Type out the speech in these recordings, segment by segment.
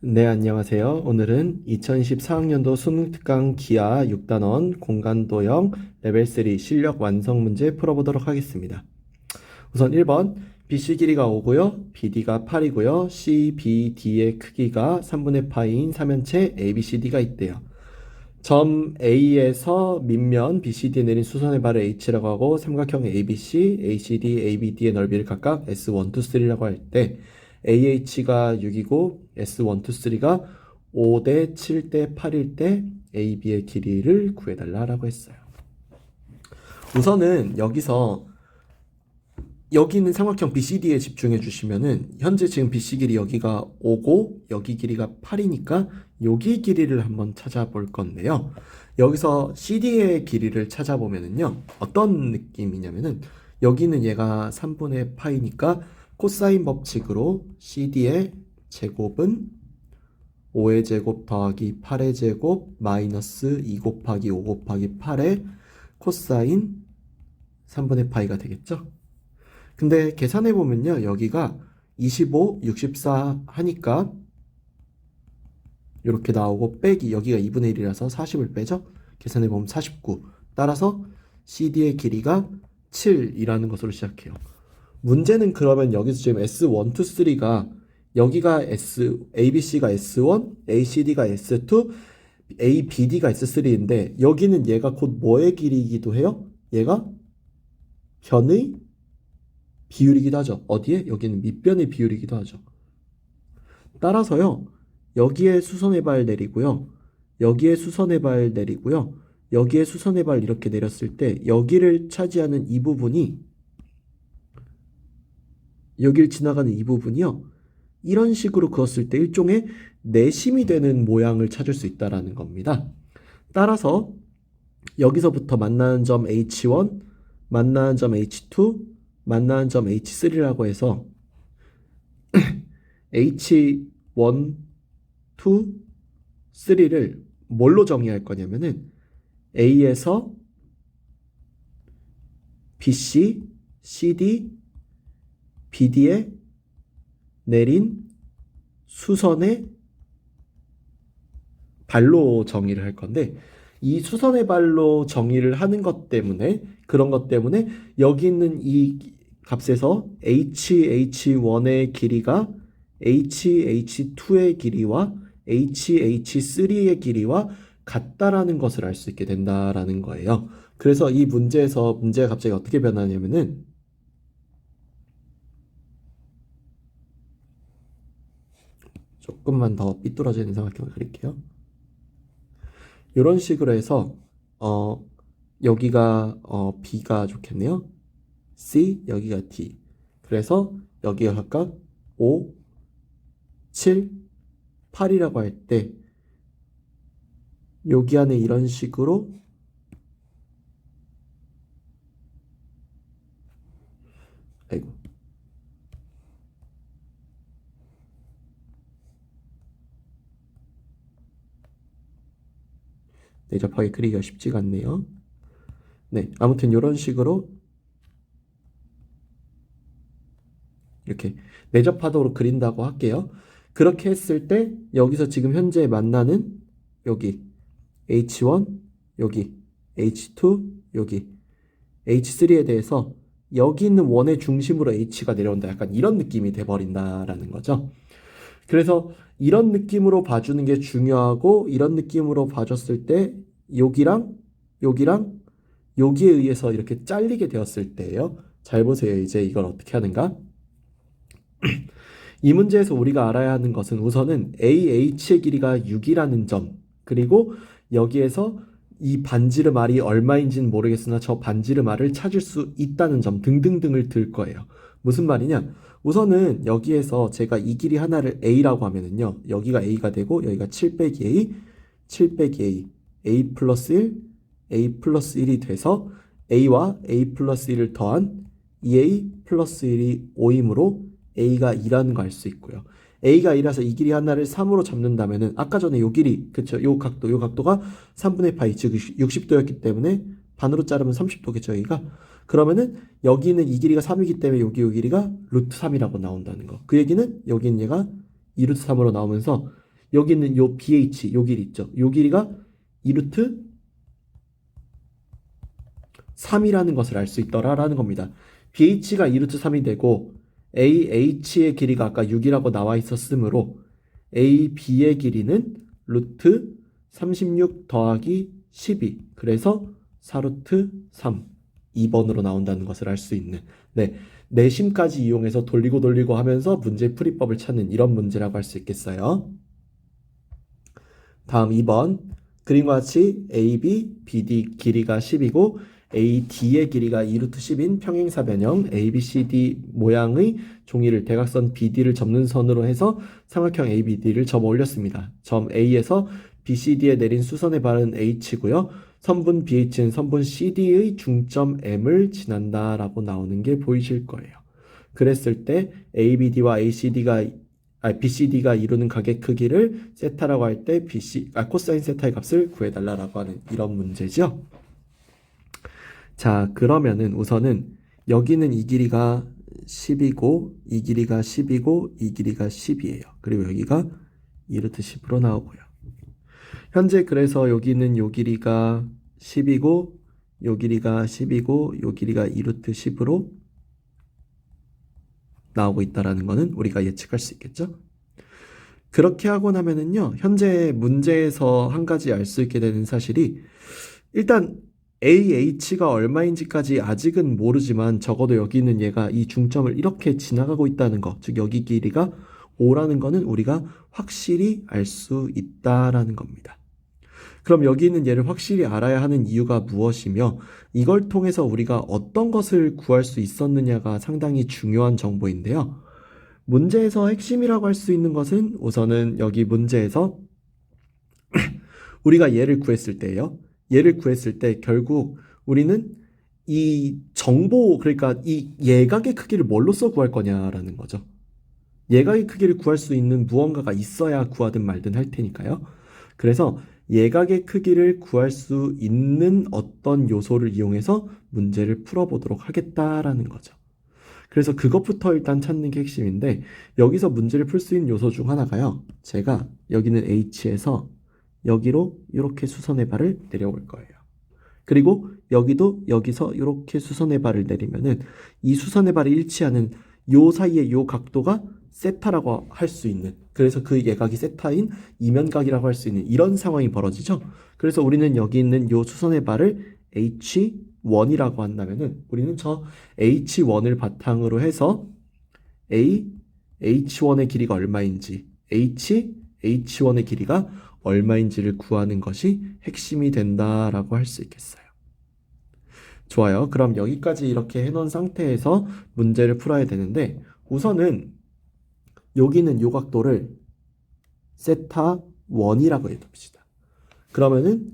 네, 안녕하세요. 오늘은 2024학년도 수능 특강 기하 6단원 공간도형 레벨 3 실력 완성 문제 풀어보도록 하겠습니다. 우선 1번 BC 길이가 5고요. BD가 8이고요. CBD의 크기가 3분의 파이인 삼면체 ABCD가 있대요. 점 A에서 밑면 BCD에 내린 수선의 발을 H라고 하고 삼각형 ABC, ACD, ABD의 넓이를 각각 S1, 2, 3라고 할 때 AH가 6이고 S1, 2, 3가 5대 7대 8일 때 AB의 길이를 구해달라고 했어요. 우선은 여기 있는 삼각형 BCD에 집중해 주시면은 현재 지금 BC 길이 여기가 5고 여기 길이가 8이니까 여기 길이를 한번 찾아볼 건데요. 여기서 CD의 길이를 찾아보면은요. 어떤 느낌이냐면은 여기는 얘가 3분의 파이니까 코사인 법칙으로 CD의 제곱은 5의 제곱 더하기 8의 제곱 마이너스 2 곱하기 5 곱하기 8의 코사인 3분의 파이가 되겠죠? 근데 계산해보면요. 여기가 25, 64 하니까 이렇게 나오고 빼기 여기가 2분의 1이라서 40을 빼죠. 계산해보면 49. 따라서 CD의 길이가 7이라는 것으로 시작해요. 문제는 그러면 여기서 지금 S1, 2, 3가 여기가 ABC가 S1, ACD가 S2, ABD가 S3인데 여기는 얘가 곧 뭐의 길이이기도 해요? 얘가 변의 비율이기도 하죠. 어디에? 여기는 밑변의 비율이기도 하죠. 따라서요. 여기에 수선의 발 내리고요. 여기에 수선의 발 내리고요. 여기에 수선의 발 이렇게 내렸을 때 여기를 차지하는 이 부분이 여길 지나가는 이 부분이요. 이런 식으로 그었을 때 일종의 내심이 되는 모양을 찾을 수 있다는 겁니다. 따라서 여기서부터 만나는 점 H1, 만나는 점 H2, 만나는 점 H3라고 해서 H1, 2, 3를 뭘로 정의할 거냐면은 A에서 BC, CD, BD에 내린 수선의 발로 정의를 할 건데 이 수선의 발로 정의를 하는 것 때문에 그런 것 때문에 여기 있는 이 값에서 HH1의 길이가 HH2의 길이와 HH3의 길이와 같다라는 것을 알 수 있게 된다라는 거예요. 그래서 이 문제에서 문제가 갑자기 어떻게 변하냐면은 조금만 더 삐뚤어지는 삼각형을 그릴게요. 이런 식으로 해서 여기가 B가 좋겠네요. C 여기가 D. 그래서 여기가 각각 5, 7, 8이라고 할 때 여기 안에 이런 식으로 아이고 내접하게 그리기가 쉽지가 않네요. 네, 아무튼 이런 식으로 이렇게 내접하도록 그린다고 할게요. 그렇게 했을 때 여기서 지금 현재 만나는 여기 H1, 여기 H2, 여기 H3에 대해서 여기 있는 원의 중심으로 H가 내려온다. 약간 이런 느낌이 돼버린다라는 거죠. 그래서 이런 느낌으로 봐주는 게 중요하고 이런 느낌으로 봐줬을 때 여기랑 여기랑 여기에 의해서 이렇게 잘리게 되었을 때예요. 잘 보세요. 이제 이걸 어떻게 하는가? 이 문제에서 우리가 알아야 하는 것은 우선은 AH의 길이가 6이라는 점 그리고 여기에서 이 반지름알이 얼마인지는 모르겠으나 저 반지름알을 찾을 수 있다는 점 등등등을 들 거예요. 무슨 말이냐? 우선은 여기에서 제가 이 길이 하나를 A라고 하면은요. 여기가 A가 되고 여기가 7 빼기 A, 7 빼기 A, A 플러스 1, A 플러스 1이 돼서 A와 A 플러스 1을 더한 2A 플러스 1이 5이므로 A가 2라는 거 알 수 있고요. A가 2라서 이 길이 하나를 3으로 잡는다면은 아까 전에 요 길이 그쵸? 요 각도가 3분의 파이 즉 60도였기 때문에 반으로 자르면 30도겠죠 여기가. 그러면은 여기는 이 길이가 3이기 때문에 요 길이가 루트 3이라고 나온다는 거. 그 얘기는 여기는 얘가 2루트 3으로 나오면서 여기 있는 요 BH 요 길이 있죠. 요 길이가 2루트 3이라는 것을 알 수 있더라라는 겁니다. BH가 2루트 3이 되고 AH의 길이가 아까 6이라고 나와 있었으므로 AB의 길이는 루트 36 더하기 12 그래서 4루트 3 2번으로 나온다는 것을 알 수 있는 네, 내심까지 이용해서 돌리고 돌리고 하면서 문제 풀이법을 찾는 이런 문제라고 할 수 있겠어요. 다음 2번 그림과 같이 AB, BD 길이가 10이고 AD의 길이가 2루트 10인 평행사변형 ABCD 모양의 종이를 대각선 BD를 접는 선으로 해서 삼각형 ABD를 접어 올렸습니다. 점 A에서 BCD에 내린 수선의 발은 H고요. 선분 BH는 선분 CD의 중점 M을 지난다 라고 나오는 게 보이실 거예요. 그랬을 때 ABD와 BCD가 이루는 각의 크기를 세타라고 할 때 코사인 세타의 값을 구해달라고 하는 이런 문제죠. 자, 그러면은 우선은 여기는 이 길이가 10이고 이 길이가 10이고 이 길이가 10이에요. 그리고 여기가 2루트 10으로 나오고요. 현재 그래서 여기는 요 길이가 10이고 요 길이가 10이고 요 길이가 2루트 10으로 나오고 있다라는 거는 우리가 예측할 수 있겠죠? 그렇게 하고 나면은요, 현재 문제에서 한 가지 알 수 있게 되는 사실이 일단 AH가 얼마인지까지 아직은 모르지만 적어도 여기 있는 얘가 이 중점을 이렇게 지나가고 있다는 거, 즉 여기 길이가 5라는 거는 우리가 확실히 알 수 있다라는 겁니다. 그럼 여기 있는 얘를 확실히 알아야 하는 이유가 무엇이며 이걸 통해서 우리가 어떤 것을 구할 수 있었느냐가 상당히 중요한 정보인데요. 문제에서 핵심이라고 할 수 있는 것은 우선은 여기 문제에서 우리가 얘를 구했을 때예요. 얘를 구했을 때 결국 우리는 이 정보, 그러니까 이 예각의 크기를 뭘로써 구할 거냐라는 거죠. 예각의 크기를 구할 수 있는 무언가가 있어야 구하든 말든 할 테니까요. 그래서 예각의 크기를 구할 수 있는 어떤 요소를 이용해서 문제를 풀어보도록 하겠다라는 거죠. 그래서 그것부터 일단 찾는 게 핵심인데 여기서 문제를 풀 수 있는 요소 중 하나가요. 제가 여기는 H에서 여기로 이렇게 수선의 발을 내려올 거예요. 그리고 여기도 여기서 이렇게 수선의 발을 내리면은 이 수선의 발이 일치하는 요 사이의 요 각도가 세타라고 할 수 있는, 그래서 그 예각이 세타인 이면각이라고 할 수 있는 이런 상황이 벌어지죠. 그래서 우리는 여기 있는 요 수선의 발을 H1이라고 한다면은 우리는 저 H1을 바탕으로 해서 H1의 길이가 얼마인지, H1의 길이가 얼마인지를 구하는 것이 핵심이 된다라고 할 수 있겠어요. 좋아요. 그럼 여기까지 이렇게 해놓은 상태에서 문제를 풀어야 되는데 우선은 여기는 요 각도를 세타 1이라고 해둡시다. 그러면은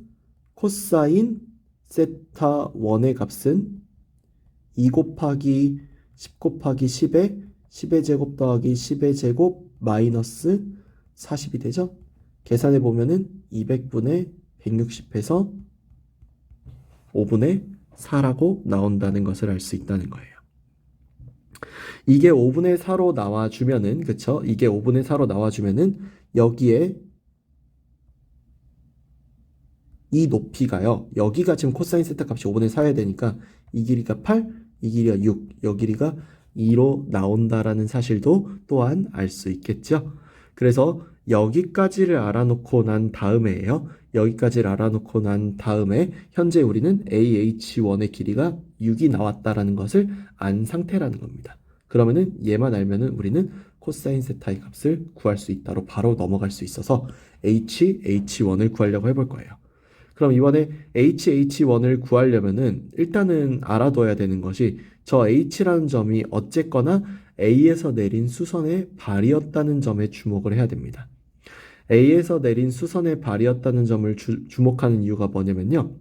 코사인 세타 1의 값은 2 곱하기 10 곱하기 10의 10의 제곱 더하기 10의 제곱 마이너스 40이 되죠. 계산해 보면은 200분의 160해서 5분의 4라고 나온다는 것을 알 수 있다는 거예요. 이게 5분의 4로 나와주면은, 그쵸? 이게 5분의 4로 나와주면은 여기에 이 높이가요. 여기가 지금 코사인 세타 값이 5분의 4여야 되니까 이 길이가 8, 이 길이가 6, 여 길이가 2로 나온다라는 사실도 또한 알 수 있겠죠. 그래서 여기까지를 알아놓고 난 다음에요. 여기까지를 알아놓고 난 다음에 현재 우리는 AH1의 길이가 6이 나왔다라는 것을 안 상태라는 겁니다. 그러면은 얘만 알면은 우리는 코사인 세타의 값을 구할 수 있다로 바로 넘어갈 수 있어서 H1을 구하려고 해볼 거예요. 그럼 이번에 H1을 구하려면은 일단은 알아둬야 되는 것이 저 H라는 점이 어쨌거나 A에서 내린 수선의 발이었다는 점에 주목을 해야 됩니다. A에서 내린 수선의 발이었다는 점을 주목하는 이유가 뭐냐면요.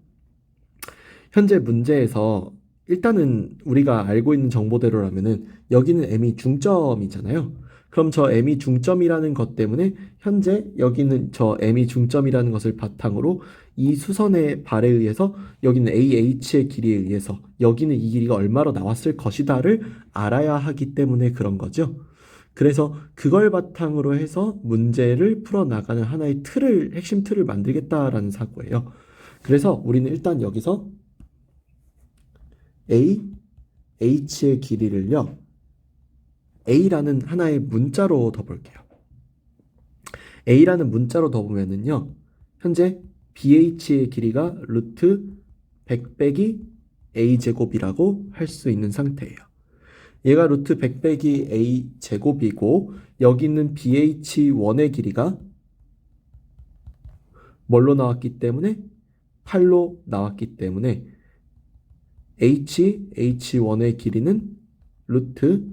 현재 문제에서 일단은 우리가 알고 있는 정보대로라면은 여기는 M이 중점이잖아요. 그럼 저 M이 중점이라는 것 때문에 현재 여기는 저 M이 중점이라는 것을 바탕으로 이 수선의 발에 의해서 여기는 AH의 길이에 의해서 여기는 이 길이가 얼마로 나왔을 것이다를 알아야 하기 때문에 그런 거죠. 그래서 그걸 바탕으로 해서 문제를 풀어나가는 하나의 핵심 틀을 만들겠다라는 사고예요. 그래서 우리는 일단 여기서 h의 길이를요, a라는 하나의 문자로 더 볼게요. a라는 문자로 더 보면은요, 현재 bh의 길이가 루트 100 빼기 a제곱이라고 할 수 있는 상태예요. 얘가 루트 100 빼기 a제곱이고, 여기 있는 bh1의 길이가 뭘로 나왔기 때문에? 8로 나왔기 때문에 h1의 길이는 루트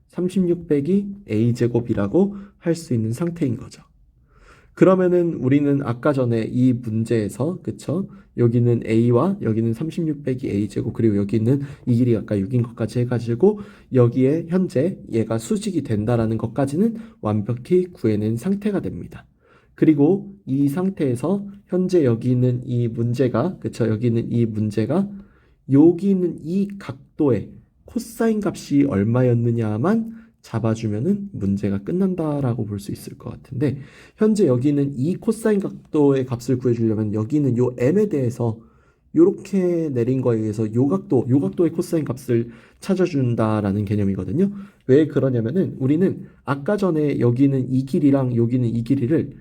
36 빼기 a제곱이라고 할 수 있는 상태인 거죠. 그러면은 우리는 아까 전에 이 문제에서, 그쵸? 여기는 a와 여기는 36 빼기 a제곱, 그리고 여기 있는 이 길이가 아까 6인 것까지 해가지고 여기에 현재 얘가 수직이 된다라는 것까지는 완벽히 구해낸 상태가 됩니다. 그리고 이 상태에서 현재 여기 있는 이 문제가, 그쵸? 여기 있는 이 문제가 여기 있는 이 각도의 코사인 값이 얼마였느냐만 잡아주면은 문제가 끝난다라고 볼 수 있을 것 같은데, 현재 여기는 이 코사인 각도의 값을 구해주려면 여기는 요 m에 대해서 요렇게 내린 거에 의해서 요 각도의 코사인 값을 찾아준다라는 개념이거든요. 왜 그러냐면은 우리는 아까 전에 여기는 이 길이랑 여기는 이 길이를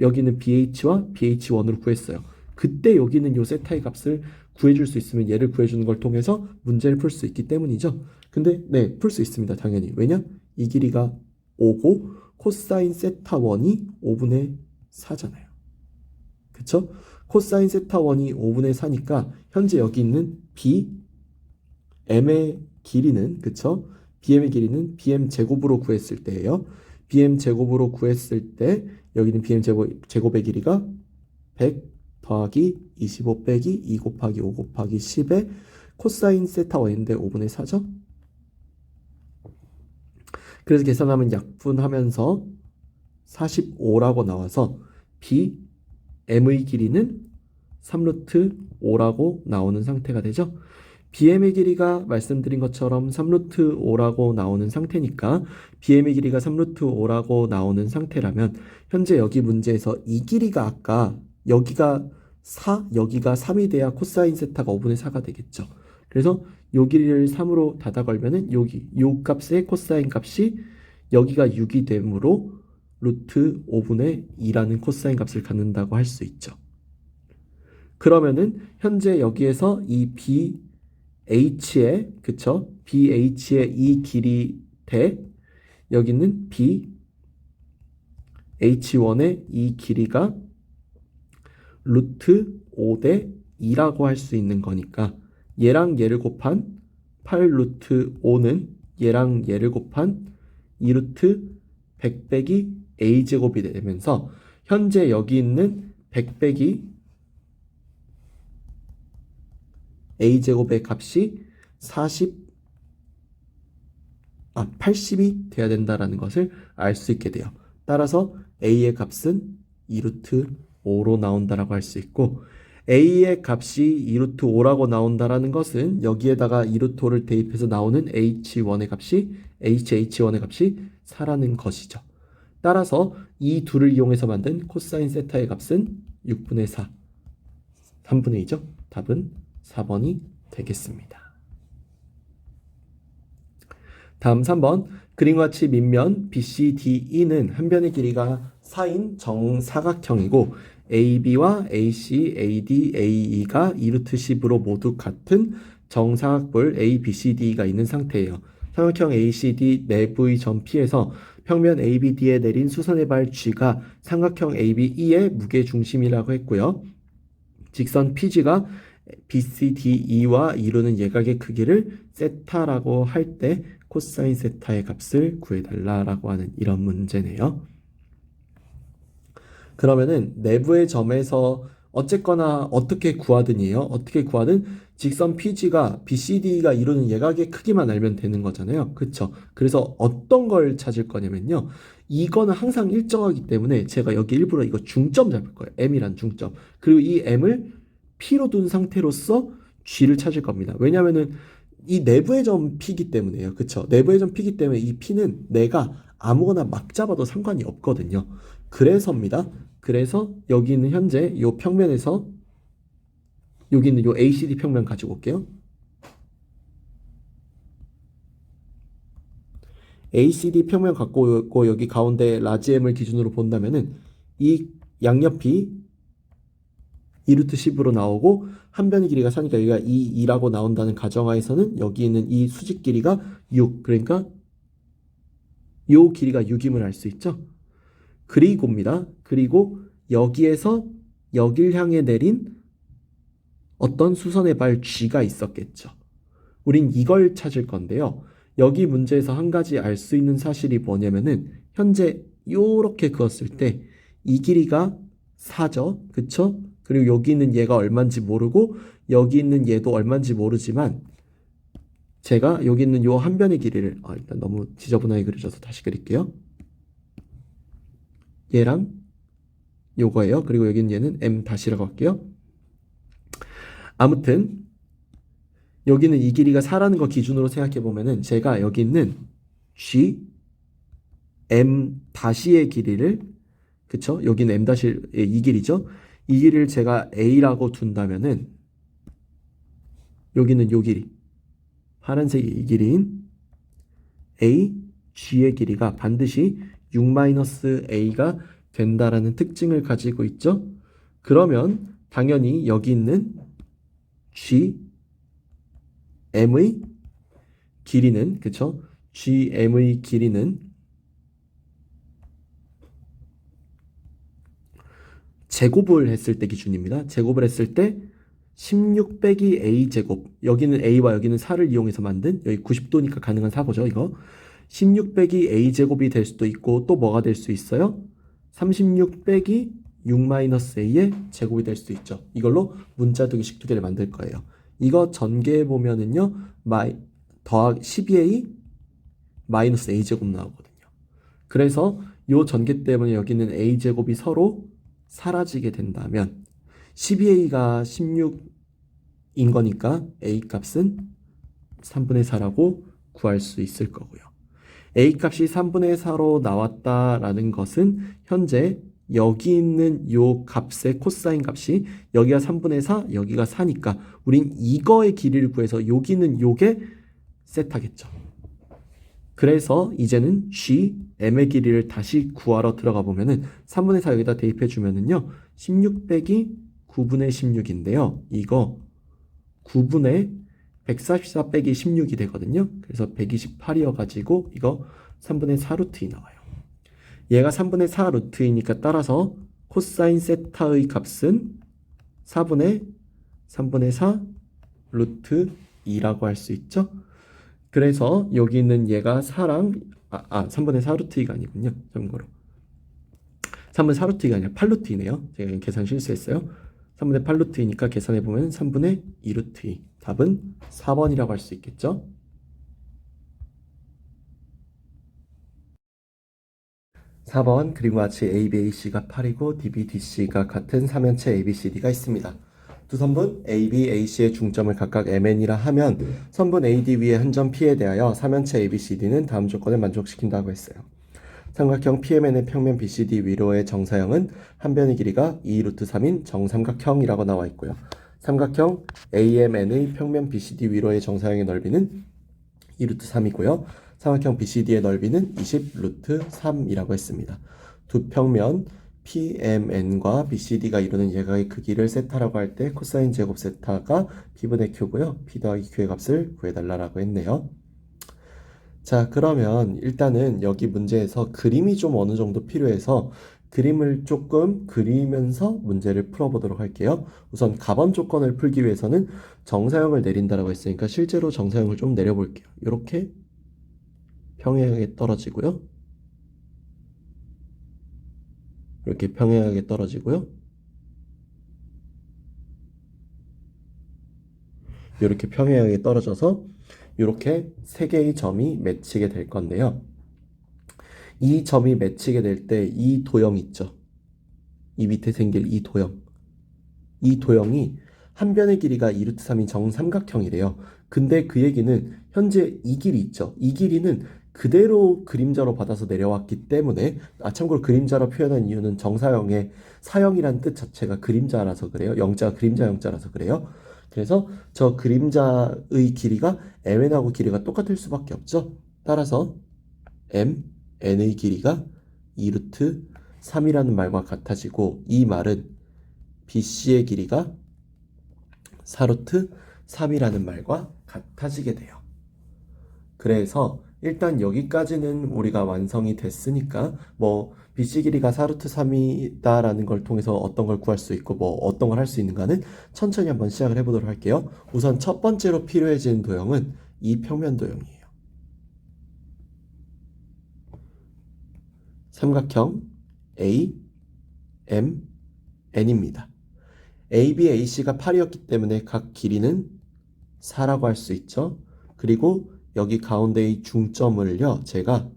여기는 BH와 BH1으로 구했어요. 그때 여기는 요 세타의 값을 구해줄 수 있으면 얘를 구해주는 걸 통해서 문제를 풀 수 있기 때문이죠. 근데 네, 풀 수 있습니다. 당연히. 왜냐? 이 길이가 5고 코사인 세타 1이 5분의 4잖아요. 그쵸? 코사인 세타 1이 5분의 4니까 현재 여기 있는 M의 길이는, 그쵸? BM의 길이는 BM 제곱으로 구했을 때예요. BM 제곱으로 구했을 때 여기는 BM 제곱의 길이가 100 더하기 25 빼기 2 곱하기 5 곱하기 10의 코사인 세타 1인데 5분의 4죠? 그래서 계산하면 약분하면서 45라고 나와서 BM의 길이는 3루트 5라고 나오는 상태가 되죠. BM의 길이가 말씀드린 것처럼 3루트 5라고 나오는 상태니까 BM의 길이가 3루트 5라고 나오는 상태라면 현재 여기 문제에서 이 길이가 아까 여기가 4, 여기가 3이 돼야 코사인 세타가 5분의 4가 되겠죠. 그래서 요 길이를 3으로 닫아 걸면은 여기 요 값의 코사인 값이 여기가 6이 되므로 루트 5분의 2라는 코사인 값을 갖는다고 할 수 있죠. 그러면은 현재 여기에서 이 BH의, 그쵸? BH의 이 길이 대 여기는 BH1의 이 길이가 루트 5 대 2라고 할 수 있는 거니까 얘랑 얘를 곱한 8 루트 5는 얘랑 얘를 곱한 2 루트 100 빼기 a제곱이 되면서 현재 여기 있는 100 빼기 a제곱의 값이 80이 돼야 된다라는 것을 알 수 있게 돼요. 따라서 a의 값은 2 루트 5로 나온다라고 할 수 있고, a의 값이 2 루트 5라고 나온다라는 것은 여기에다가 2 루트 5를 대입해서 나오는 h1의 값이 4라는 것이죠. 따라서 이 둘을 이용해서 만든 코사인 세타의 값은 6분의 4, 3분의 2죠. 답은 4번이 되겠습니다. 다음 3번, 그림과 같이 밑면 BCDE는 한 변의 길이가 4인 정사각형이고 AB와 AC, AD, AE가 2루트 10으로 모두 같은 정사각볼 ABCD가 있는 상태예요. 삼각형 ACD 내부의 점 P에서 평면 ABD에 내린 수선의 발 G가 삼각형 ABE의 무게중심이라고 했고요. 직선 PG가 BCDE와 이루는 예각의 크기를 세타라고 할 때 코사인 세타의 값을 구해달라고 하는 이런 문제네요. 그러면은 내부의 점에서 어쨌거나 어떻게 구하든이에요. 어떻게 구하든 직선 PG가 BCD가 이루는 예각의 크기만 알면 되는 거잖아요. 그쵸? 그래서 어떤 걸 찾을 거냐면요. 이거는 항상 일정하기 때문에 제가 여기 일부러 이거 중점 잡을 거예요. M이란 중점. 그리고 이 M을 P로 둔 상태로서 G를 찾을 겁니다. 왜냐면은 이 내부의 점 P이기 때문에요. 그쵸? 내부의 점 P이기 때문에 이 P는 내가 아무거나 막 잡아도 상관이 없거든요. 그래서입니다. 그래서 여기 있는 현재 요 평면에서 여기 있는 요 ACD 평면 가지고 올게요. ACD 평면 갖고 오고 여기 가운데 라지 M을 기준으로 본다면은 이 양옆이 2루트 10으로 나오고 한 변의 길이가 4니까 여기가 2라고 나온다는 가정하에서는 여기 있는 이 수직 길이가 6. 그러니까 요 길이가 6임을 알 수 있죠. 그리고입니다. 그리고 여기에서 여길 향해 내린 어떤 수선의 발 G가 있었겠죠. 우린 이걸 찾을 건데요. 여기 문제에서 한 가지 알 수 있는 사실이 뭐냐면은 현재 요렇게 그었을 때 이 길이가 4죠. 그쵸? 그리고 여기 있는 얘가 얼마인지 모르고 여기 있는 얘도 얼마인지 모르지만 제가 여기 있는 요 한 변의 길이를 일단 너무 지저분하게 그려져서 다시 그릴게요. 얘랑 요거예요. 그리고 여기 있는 얘는 M 다시라고 할게요. 아무튼 여기는 이 길이가 4라는 거 기준으로 생각해 보면은 제가 여기 있는 G M 다시의 길이를 그쵸? 여기는 M 다시 이 길이죠. 이 길이를 제가 A라고 둔다면은 여기는 요 길이 파란색이 이 길이인 A G의 길이가 반드시 6-A가 된다라는 특징을 가지고 있죠. 그러면 당연히 여기 있는 G M의 길이는 그쵸? GM의 길이는 제곱을 했을 때 기준입니다. 제곱을 했을 때 16 빼기 A 제곱 여기는 A와 여기는 4를 이용해서 만든 여기 90도니까 가능한 사고죠. 이거 16 빼기 A 제곱이 될 수도 있고 또 뭐가 될 수 있어요? 36 빼기 6-A의 제곱이 될 수도 있죠. 이걸로 문자두개식 두 개를 만들 거예요. 이거 전개해 보면은요 더하기 12A 마이너스 A 제곱 나오거든요. 그래서 요 전개 때문에 여기는 A 제곱이 서로 사라지게 된다면 12A가 16인 거니까 A 값은 3분의 4라고 구할 수 있을 거고요. A 값이 3분의 4로 나왔다라는 것은 현재 여기 있는 요 값의 코사인 값이 여기가 3분의 4, 여기가 4니까 우린 이거의 길이를 구해서 여기는 요게 세타겠죠. 그래서 이제는 G, M의 길이를 다시 구하러 들어가 보면은 3분의 4 여기다 대입해 주면은요 16 빼기 9분의 16인데요 이거 9분의 144 빼기 16이 되거든요. 그래서 128이어 가지고 이거 3분의 4 루트이 나와요. 얘가 3분의 4 루트이니까 따라서 코사인 세타의 값은 3분의 4 루트 2라고 할 수 있죠. 그래서 여기 있는 얘가 4랑 3분의 4 루트 2가 아니군요. 참고로 3분의 4 루트 2가 아니라 8 루트 2네요. 제가 계산 실수했어요. 3분의 8 루트 2니까 계산해보면 3분의 2 루트 2 답은 4번이라고 할 수 있겠죠. 4번 그리고 마치 ABAC가 8이고 DBDC가 같은 3면체 ABCD가 있습니다. 두 선분 AB, AC의 중점을 각각 MN이라 하면 선분 AD 위의 한 점 P에 대하여 3면체 ABCD는 다음 조건을 만족시킨다고 했어요. 삼각형 PMN의 평면 BCD 위로의 정사형은 한 변의 길이가 2루트 3인 정삼각형이라고 나와 있고요. 삼각형 AMN의 평면 BCD 위로의 정사형의 넓이는 2루트 3이고요. 삼각형 BCD의 넓이는 20루트 3이라고 했습니다. 두 평면 PMN과 BCD가 이루는 예각의 크기를 세타라고 할 때 코사인 제곱 세타가 B분의 Q고요. P 더하기 Q의 값을 구해달라고 했네요. 자, 그러면 일단은 여기 문제에서 그림이 좀 어느 정도 필요해서 그림을 조금 그리면서 문제를 풀어보도록 할게요. 우선 가번 조건을 풀기 위해서는 정사형을 내린다라고 했으니까 실제로 정사형을 좀 내려볼게요. 이렇게 평행하게 떨어지고요. 이렇게 평행하게 떨어지고요. 이렇게 평행하게 떨어져서 이렇게 세 개의 점이 맺히게 될 건데요. 이 점이 맺히게 될 때 이 도형 있죠. 이 밑에 생길 이 도형. 이 도형이 한 변의 길이가 2루트 3인 정삼각형이래요. 근데 그 얘기는 현재 이 길이 있죠. 이 길이는 그대로 그림자로 받아서 내려왔기 때문에 참고로 그림자로 표현한 이유는 정사형의 사형이란 뜻 자체가 그림자라서 그래요. 영자가 그림자 영자라서 그래요. 그래서 저 그림자의 길이가 mn하고 길이가 똑같을 수밖에 없죠. 따라서 n의 길이가 2루트 3이라는 말과 같아지고 이 말은 BC의 길이가 4루트 3이라는 말과 같아지게 돼요. 그래서 일단 여기까지는 우리가 완성이 됐으니까 뭐 BC 길이가 4루트 3이다라는 걸 통해서 어떤 걸 구할 수 있고 뭐 어떤 걸 할 수 있는가는 천천히 한번 시작을 해보도록 할게요. 우선 첫 번째로 필요해지는 도형은 이 평면 도형이에요. 삼각형 A, M, N입니다. AB, AC가 8이었기 때문에 각 길이는 4라고 할 수 있죠. 그리고 여기 가운데의 중점을요, 제가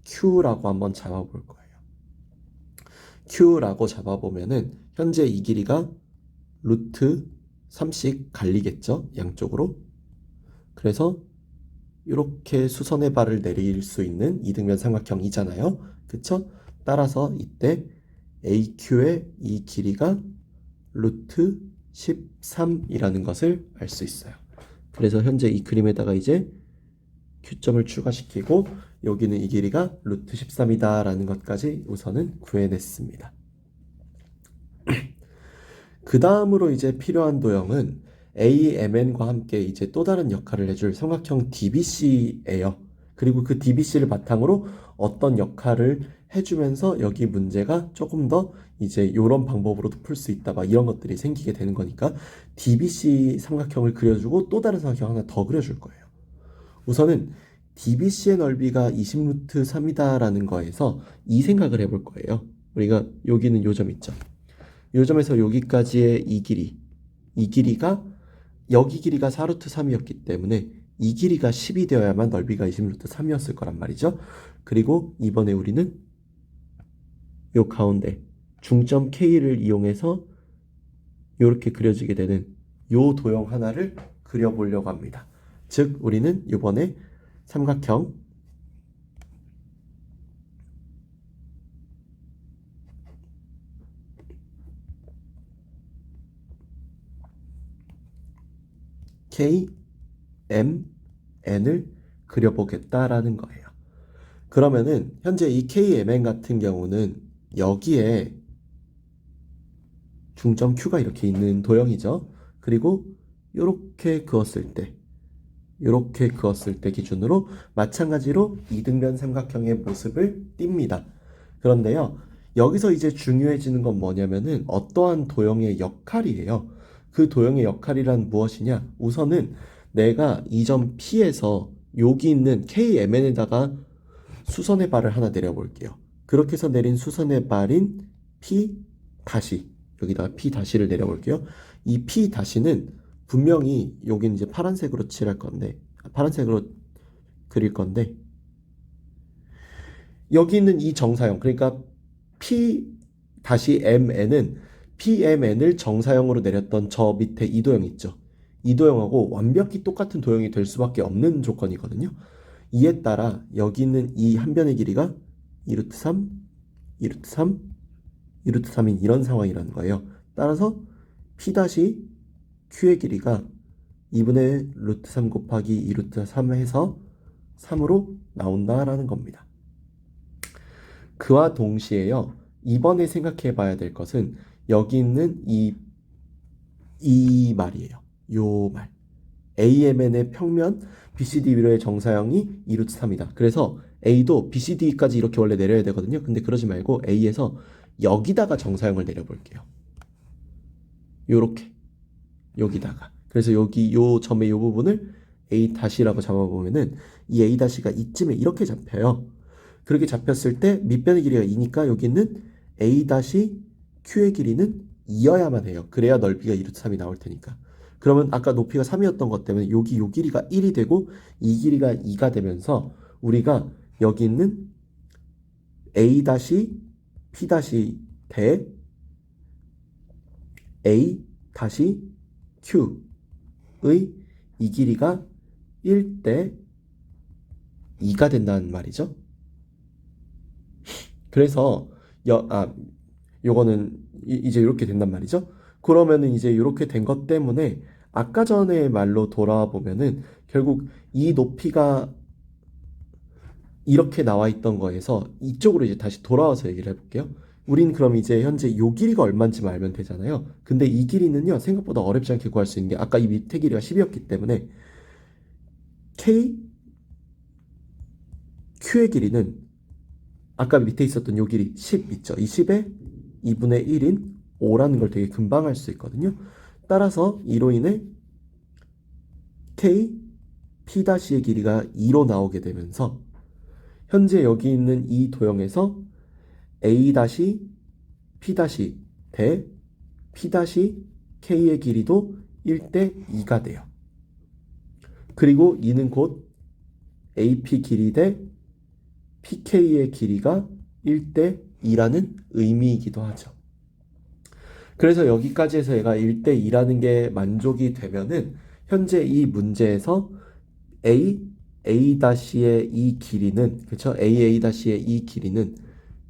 Q라고 한번 잡아볼 거예요. Q라고 잡아보면은 현재 이 길이가 루트 3씩 갈리겠죠, 양쪽으로. 그래서 이렇게 수선의 발을 내릴 수 있는 이등변 삼각형이잖아요. 그쵸? 따라서 이때 AQ의 이 길이가 루트 13이라는 것을 알 수 있어요. 그래서 현재 이 그림에다가 이제 Q점을 추가시키고 여기는 이 길이가 루트 13이다 라는 것까지 우선은 구해냈습니다. 그 다음으로 이제 필요한 도형은 AMN과 함께 이제 또 다른 역할을 해줄 삼각형 DBC예요. 그리고 그 DBC를 바탕으로 어떤 역할을 해주면서 여기 문제가 조금 더 이제 이런 방법으로도 풀 수 있다 막 이런 것들이 생기게 되는 거니까 DBC 삼각형을 그려주고 또 다른 삼각형 하나 더 그려줄 거예요. 우선은 DBC의 넓이가 20루트 3이다라는 거에서 이 생각을 해볼 거예요. 우리가 여기는 요 점 있죠. 요 점에서 여기까지의 이 길이가 여기 길이가 4루트 3이었기 때문에 이 길이가 10이 되어야만 넓이가 20루트 3이었을 거란 말이죠. 그리고 이번에 우리는 요 가운데 중점 K를 이용해서 이렇게 그려지게 되는 요 도형 하나를 그려보려고 합니다. 즉 우리는 이번에 삼각형 K, M, N을 그려보겠다라는 거예요. 그러면은 현재 이 KMN 같은 경우는 여기에 중점 Q가 이렇게 있는 도형이죠. 그리고 이렇게 그었을 때 기준으로 마찬가지로 이등변 삼각형의 모습을 띱니다. 그런데요, 여기서 이제 중요해지는 건 뭐냐면은 어떠한 도형의 역할이에요. 그 도형의 역할이란 무엇이냐? 우선은 내가 이 점 P에서 여기 있는 KMN에다가 수선의 발을 하나 내려볼게요. 그렇게 해서 내린 수선의 발인 P 다시 여기다가 P 다시를 내려볼게요. 이 P 다시는 분명히 여기는 이제 파란색으로 칠할 건데 파란색으로 그릴 건데 여기 있는 이 정사형 그러니까 P 다시 MN은 PMN을 정사형으로 내렸던 저 밑에 이 도형 있죠. 이 도형하고 완벽히 똑같은 도형이 될 수밖에 없는 조건이거든요. 이에 따라 여기 있는 이 한 변의 길이가 2루트 3, 2루트 3, 2루트 3인 이런 상황이라는 거예요. 따라서 P-Q의 길이가 2분의 루트 3 곱하기 2루트 3 해서 3으로 나온다라는 겁니다. 그와 동시에요. 이번에 생각해 봐야 될 것은 여기 있는 이 말이에요. 요 말. AMN의 평면 BCD 위로의 정사형이 2루트 3이다. 그래서 A도 BCD까지 이렇게 원래 내려야 되거든요. 근데 그러지 말고 A에서 여기다가 정사형을 내려볼게요. 요렇게 여기다가. 그래서 여기 요 점의 요 부분을 A 다시라고 잡아보면은 이 A 다시가 이쯤에 이렇게 잡혀요. 그렇게 잡혔을 때 밑변의 길이가 2니까 여기는 A 다시 Q의 길이는 2여야만 해요. 그래야 넓이가 2루트 3이 나올 테니까. 그러면 아까 높이가 3이었던 것 때문에 여기 요 길이가 1이 되고 이 길이가 2가 되면서 우리가 여기 있는 A 다시 P 다시 대 A 다시 Q의 이 길이가 1대 2가 된다는 말이죠. 그래서 요거는 이제 이렇게 된단 말이죠. 그러면은 이제 이렇게 된 것 때문에 아까 전에 말로 돌아와 보면은 결국 이 높이가 이렇게 나와 있던 거에서 이쪽으로 이제 다시 돌아와서 얘기를 해볼게요. 우린 그럼 이제 현재 요 길이가 얼마인지만 알면 되잖아요. 근데 이 길이는요, 생각보다 어렵지 않게 구할 수 있는 게 아까 이 밑에 길이가 10이었기 때문에 K, Q의 길이는 아까 밑에 있었던 요 길이 10 있죠. 이 10의 2분의 1인 5라는 걸 되게 금방 할 수 있거든요. 따라서 이로 인해 K, P'의 길이가 2로 나오게 되면서 현재 여기 있는 이 도형에서 A-, P- 대 P-K의 길이도 1대 2가 돼요. 그리고 이는 곧 AP 길이 대 PK의 길이가 1대 2라는 의미이기도 하죠. 그래서 여기까지 해서 얘가 1대 2라는 게 만족이 되면은 현재 이 문제에서 A-의 이 길이는, 그쵸? A-의 이 길이는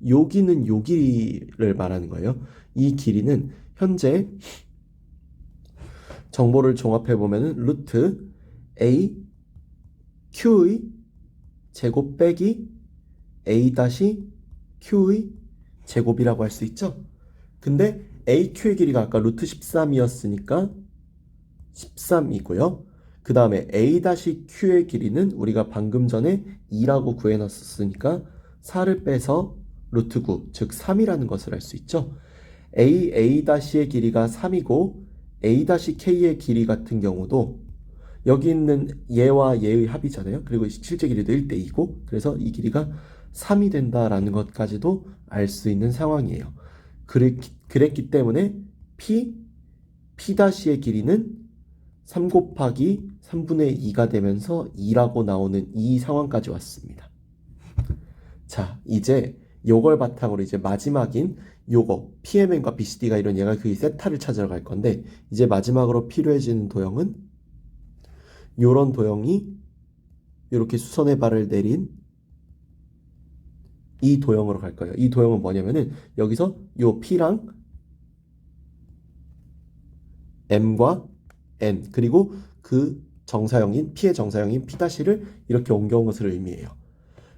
여기는 요 길이를 말하는 거예요. 이 길이는 현재 정보를 종합해 보면은 루트 A Q의 제곱 빼기 A-Q의 제곱이라고 할 수 있죠. 근데 AQ의 길이가 아까 루트 13이었으니까 13이고요. 그 다음에 A-Q의 길이는 우리가 방금 전에 2라고 구해놨었으니까 4를 빼서 루트 9, 즉 3이라는 것을 알 수 있죠. A-의 길이가 3이고 A-K의 길이 같은 경우도 여기 있는 얘와 얘의 합이잖아요. 그리고 실제 길이도 1대 2고 그래서 이 길이가 3이 된다라는 것까지도 알 수 있는 상황이에요. 그랬기 때문에 P'의 길이는 3 곱하기 3분의 2가 되면서 2라고 나오는 이 상황까지 왔습니다. 자, 이제 요걸 바탕으로 이제 마지막인 요거 PMN과 BCD가 이런 얘가 그 세타를 찾으러 갈 건데 이제 마지막으로 필요해지는 도형은 요런 도형이 이렇게 수선의 발을 내린 이 도형으로 갈 거예요. 이 도형은 뭐냐면은 여기서 요 P랑 M과 N 그리고 그 정사형인 P의 정사형인 P'를 이렇게 옮겨온 것을 의미해요.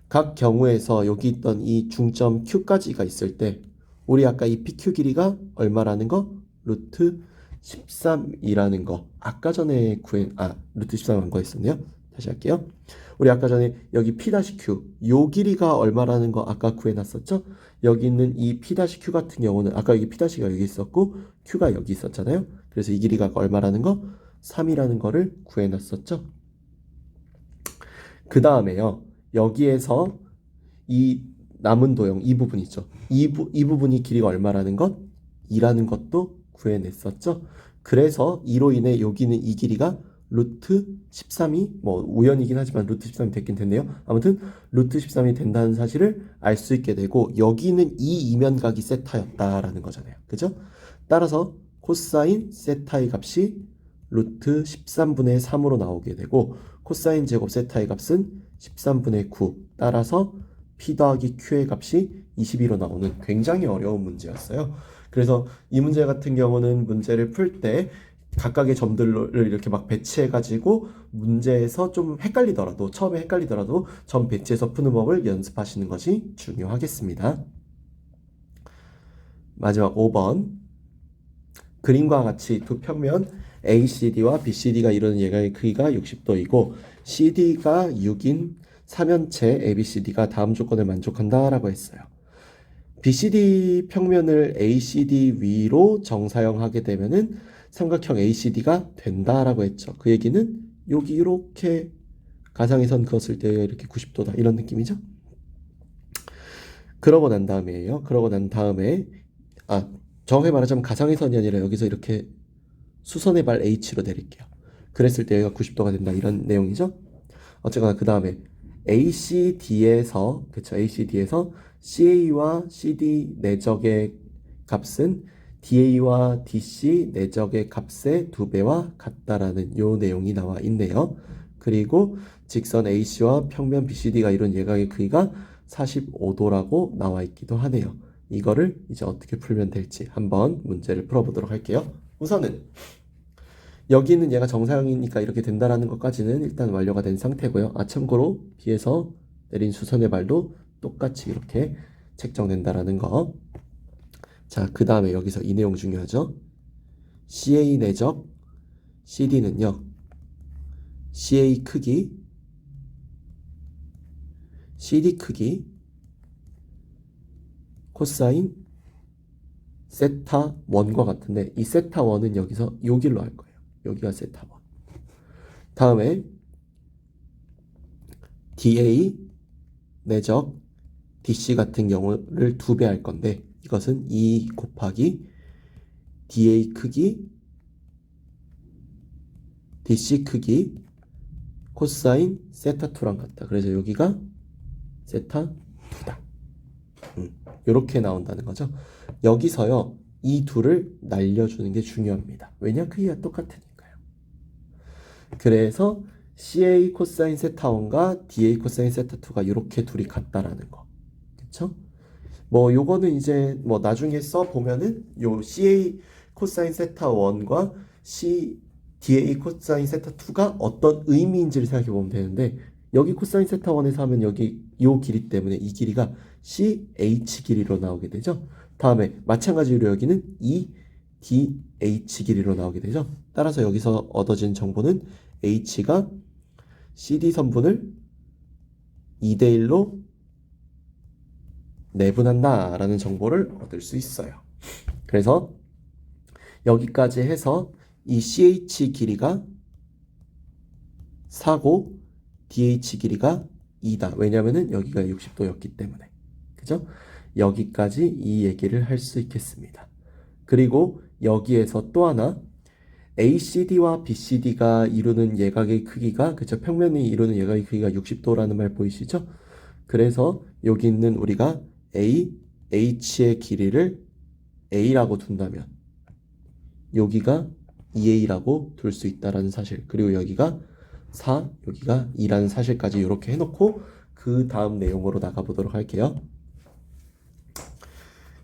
각 경우에서 여기 있던 이 중점 Q까지가 있을 때 우리 아까 이 PQ 길이가 얼마라는 거? 루트 13이라는 거 아까 전에 루트 13한 거 있었네요. 다시 할게요. 우리 아까 전에 여기 P-Q 요 길이가 얼마라는 거 아까 구해놨었죠? 여기 있는 이 P-Q 같은 경우는 아까 여기 P'가 여기 있었고 Q가 여기 있었잖아요. 그래서 이 길이가 얼마라는 거? 3이라는 거를 구해놨었죠. 그 다음에요. 여기에서 이 남은 도형 이 부분 있죠. 이 부분이 길이가 얼마라는 것? 2라는 것도 구해냈었죠. 그래서 이로 인해 여기는 이 길이가 루트 13이 뭐 우연이긴 하지만 루트 13이 됐긴 됐네요. 아무튼 루트 13이 된다는 사실을 알 수 있게 되고 여기는 이 이면각이 세타였다라는 거잖아요. 그죠? 따라서 코사인 세타의 값이 루트 13분의 3으로 나오게 되고 코사인 제곱 세타의 값은 13분의 9 따라서 P 더하기 Q의 값이 22로 나오는 굉장히 어려운 문제였어요. 그래서 이 문제 같은 경우는 문제를 풀 때 각각의 점들을 이렇게 막 배치해가지고 문제에서 좀 헷갈리더라도 처음에 헷갈리더라도 점 배치해서 푸는 법을 연습하시는 것이 중요하겠습니다. 마지막 5번 그림과 같이 두 평면 ACD와 BCD가 이루는 예각의 크기가 60도이고 CD가 6인 3면체 ABCD가 다음 조건을 만족한다라고 했어요. BCD 평면을 ACD 위로 정사형하게 되면은 삼각형 ACD가 된다라고 했죠. 그 얘기는 여기 이렇게 가상의 선 그었을 때 이렇게 90도다 이런 느낌이죠. 그러고 난 다음에요. 정확히 말하자면 가상의 선이 아니라 여기서 이렇게 수선의 발 H로 내릴게요. 그랬을 때 여기가 90도가 된다 이런 내용이죠. 어쨌거나 그 다음에 ACD에서 CA와 CD 내적의 값은 DA와 DC 내적의 값의 2배와 같다라는 요 내용이 나와 있네요. 그리고 직선 AC와 평면 BCD가 이룬 예각의 크기가 45도라고 나와 있기도 하네요. 이거를 이제 어떻게 풀면 될지 한번 문제를 풀어보도록 할게요. 우선은 여기 있는 얘가 정사형이니까 이렇게 된다라는 것까지는 일단 완료가 된 상태고요. 참고로 B에서 내린 수선의 발도 똑같이 이렇게 책정된다라는 거. 자, 그 다음에 여기서 이 내용 중요하죠. CA 내적 CD는요. CA 크기, CD 크기, 코사인 세타 1과 같은데 이 세타 1은 여기서 요 길로 할 거예요. 여기가 세타 1. 다음에 DA 내적 DC 같은 경우를 2배 할 건데 이것은 2 곱하기 DA 크기 DC 크기 코사인 세타 2랑 같다. 그래서 여기가 세타 2다. 이렇게 나온다는 거죠. 여기서요. 이 둘을 날려주는 게 중요합니다. 왜냐? 크기가 똑같으니까요. 그래서 CA 코사인 세타 1과 DA 코사인 세타 2가 이렇게 둘이 같다라는 거. 그쵸? 뭐 요거는 이제 뭐 나중에 써 보면은 요 CA 코사인 세타 1과 DA 코사인 세타 2가 어떤 의미인지를 생각해 보면 되는데 여기 코사인 세타 1에서 하면 여기 요 길이 때문에 이 길이가 CH 길이로 나오게 되죠. 다음에 마찬가지로 여기는 DH 길이로 나오게 되죠. 따라서 여기서 얻어진 정보는 H가 CD 선분을 2대1로 내분한다 라는 정보를 얻을 수 있어요. 그래서 여기까지 해서 이 CH 길이가 4고 DH 길이가 2다. 왜냐면은 여기가 60도였기 때문에. 그죠? 여기까지 이 얘기를 할 수 있겠습니다. 그리고 여기에서 또 하나 ACD와 BCD가 이루는 예각의 크기가 그죠? 평면이 이루는 예각의 크기가 60도라는 말 보이시죠? 그래서 여기 있는 우리가 H의 길이를 A라고 둔다면 여기가 2A라고 둘 수 있다라는 사실. 그리고 여기가 4, 여기가 2라는 사실까지 이렇게 해놓고 그 다음 내용으로 나가보도록 할게요.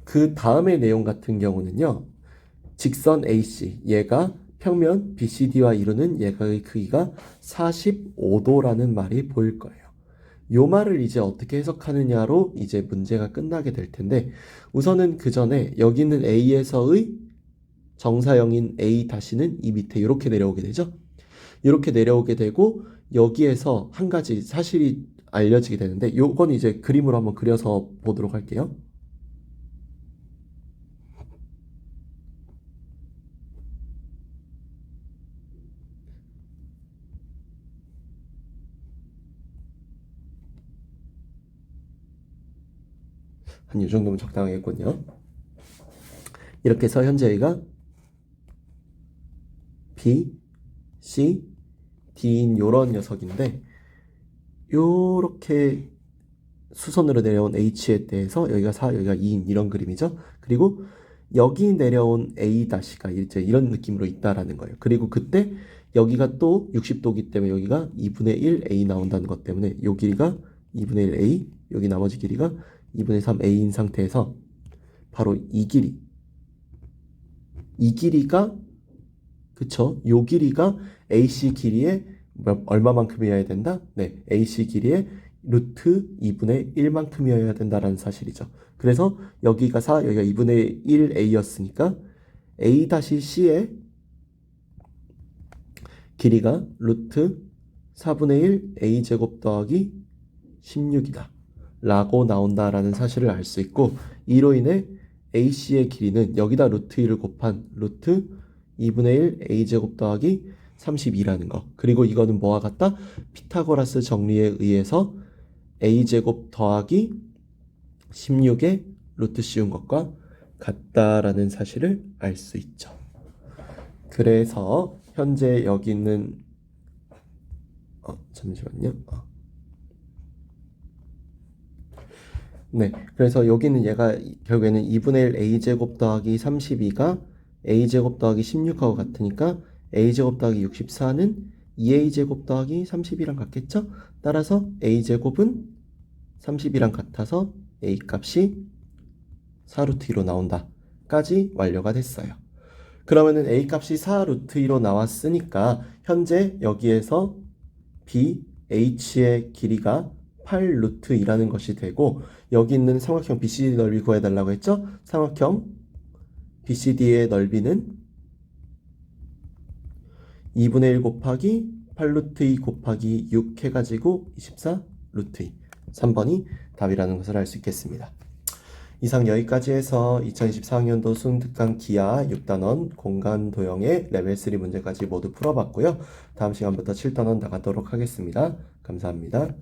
그 다음의 내용 같은 경우는요. 직선 AC, 얘가 평면 BCD와 이루는 예각의 크기가 45도라는 말이 보일 거예요. 요 말을 이제 어떻게 해석하느냐로 이제 문제가 끝나게 될 텐데 우선은 그 전에 여기 있는 A에서의 정사형인 A 다시는 이 밑에 이렇게 내려오게 되죠. 이렇게 내려오게 되고 여기에서 한 가지 사실이 알려지게 되는데 요건 이제 그림으로 한번 그려서 보도록 할게요. 한 이 정도면 적당하겠군요. 이렇게 해서 현재 A가 B, C, D인 요런 녀석인데 요렇게 수선으로 내려온 H에 대해서 여기가 4, 여기가 2인 이런 그림이죠. 그리고 여기 내려온 A-가 이제 이런 느낌으로 있다라는 거예요. 그리고 그때 여기가 또 60도기 때문에 여기가 2분의 1 A 나온다는 것 때문에 요 길이가 2분의 1 A, 여기 나머지 길이가 2분의 3 A인 상태에서 바로 이 길이가 그쵸? 요 길이가 AC 길이의 얼마만큼이어야 된다? 네, AC 길이의 루트 2분의 1만큼이어야 된다라는 사실이죠. 그래서 여기가 4, 여기가 2분의 1 A였으니까 A-C의 길이가 루트 4분의 1 A제곱 더하기 16이다 라고 나온다라는 사실을 알 수 있고 이로 인해 AC의 길이는 여기다 루트 1을 곱한 루트 2분의 1 A제곱 더하기 32라는 거. 그리고 이거는 뭐와 같다? 피타고라스 정리에 의해서 A제곱 더하기 16의 루트 씌운 것과 같다라는 사실을 알 수 있죠. 그래서 현재 여기 있는 잠시만요. 네, 그래서 여기는 얘가 결국에는 2분의 1 A제곱 더하기 32가 A제곱 더하기 16하고 같으니까 A제곱 더하기 64는 2a제곱 더하기 30이랑 같겠죠? 따라서 a제곱은 30이랑 같아서 a 값이 4루트 2로 나온다 까지 완료가 됐어요. 그러면은 a 값이 4루트 2로 나왔으니까 현재 여기에서 BH의 길이가 8루트 2라는 것이 되고, 여기 있는 삼각형 BCD 넓이 구해달라고 했죠? 삼각형 BCD의 넓이는 2분의 1 곱하기 8루트 2 곱하기 6 해가지고 24 루트 2. 3번이 답이라는 것을 알 수 있겠습니다. 이상 여기까지 해서 2024학년도 수능특강 기하 6단원 공간 도형의 레벨 3 문제까지 모두 풀어봤고요. 다음 시간부터 7단원 나가도록 하겠습니다. 감사합니다.